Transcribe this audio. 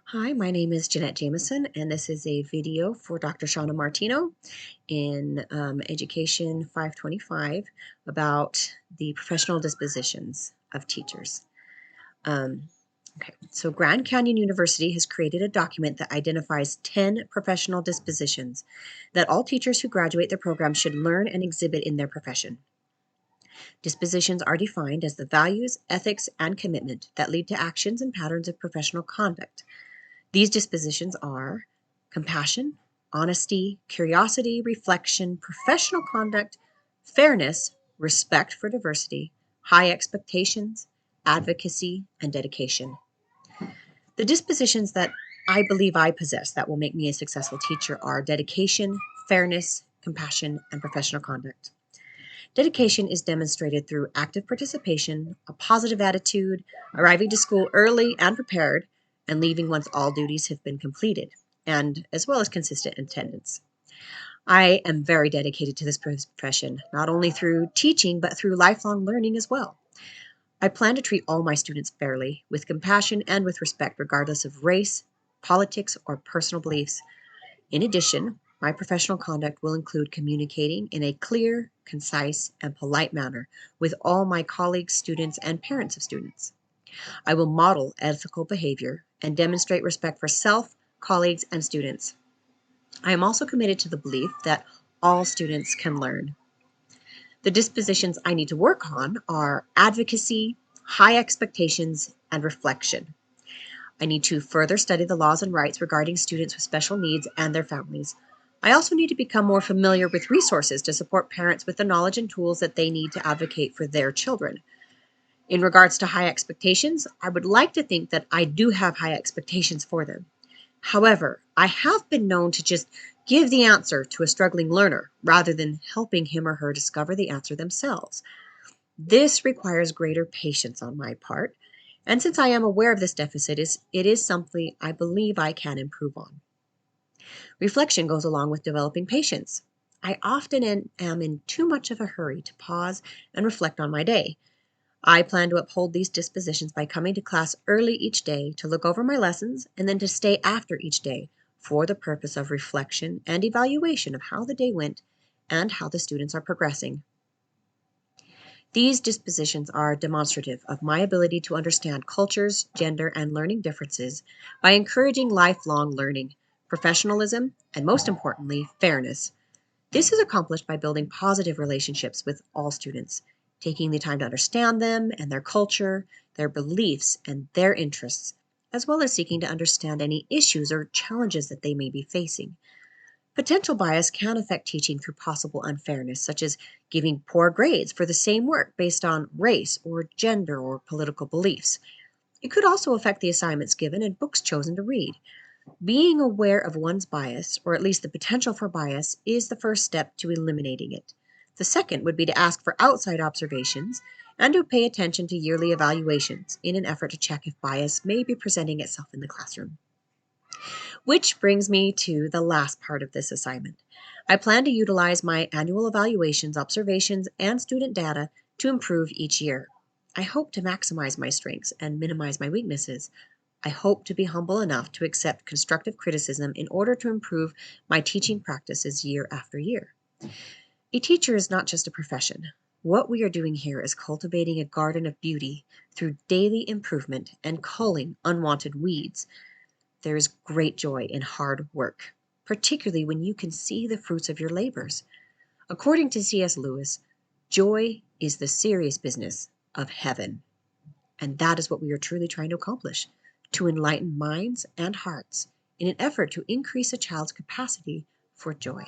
Hi, my name is Jeanette Jameson, and this is a video for Dr. Shauna Martino in Education 525 about the professional dispositions of teachers. So Grand Canyon University has created a document that identifies 10 professional dispositions that all teachers who graduate their program should learn and exhibit in their profession. Dispositions are defined as the values, ethics, and commitment that lead to actions and patterns of professional conduct. These dispositions are compassion, honesty, curiosity, reflection, professional conduct, fairness, respect for diversity, high expectations, advocacy, and dedication. The dispositions that I believe I possess that will make me a successful teacher are dedication, fairness, compassion, and professional conduct. Dedication is demonstrated through active participation, a positive attitude, arriving to school early and prepared, and leaving once all duties have been completed, and as well as consistent attendance. I am very dedicated to this profession, not only through teaching, but through lifelong learning as well. I plan to treat all my students fairly, with compassion and with respect, regardless of race, politics, or personal beliefs. In addition, my professional conduct will include communicating in a clear, concise, and polite manner with all my colleagues, students, and parents of students. I will model ethical behavior and demonstrate respect for self, colleagues, and students. I am also committed to the belief that all students can learn. The dispositions I need to work on are advocacy, high expectations, and reflection. I need to further study the laws and rights regarding students with special needs and their families. I also need to become more familiar with resources to support parents with the knowledge and tools that they need to advocate for their children. In regards to high expectations, I would like to think that I do have high expectations for them. However, I have been known to just give the answer to a struggling learner rather than helping him or her discover the answer themselves. This requires greater patience on my part, and since I am aware of this deficit, it is something I believe I can improve on. Reflection goes along with developing patience. I often am in too much of a hurry to pause and reflect on my day. I plan to uphold these dispositions by coming to class early each day to look over my lessons and then to stay after each day for the purpose of reflection and evaluation of how the day went and how the students are progressing. These dispositions are demonstrative of my ability to understand cultures, gender, and learning differences by encouraging lifelong learning, professionalism, and most importantly, fairness. This is accomplished by building positive relationships with all students, taking the time to understand them and their culture, their beliefs, and their interests, as well as seeking to understand any issues or challenges that they may be facing. Potential bias can affect teaching through possible unfairness, such as giving poor grades for the same work based on race or gender or political beliefs. It could also affect the assignments given and books chosen to read. Being aware of one's bias, or at least the potential for bias, is the first step to eliminating it. The second would be to ask for outside observations and to pay attention to yearly evaluations in an effort to check if bias may be presenting itself in the classroom. Which brings me to the last part of this assignment. I plan to utilize my annual evaluations, observations, and student data to improve each year. I hope to maximize my strengths and minimize my weaknesses. I hope to be humble enough to accept constructive criticism in order to improve my teaching practices year after year. A teacher is not just a profession. What we are doing here is cultivating a garden of beauty through daily improvement and culling unwanted weeds. There is great joy in hard work, particularly when you can see the fruits of your labors. According to C.S. Lewis, joy is the serious business of heaven. And that is what we are truly trying to accomplish, to enlighten minds and hearts in an effort to increase a child's capacity for joy.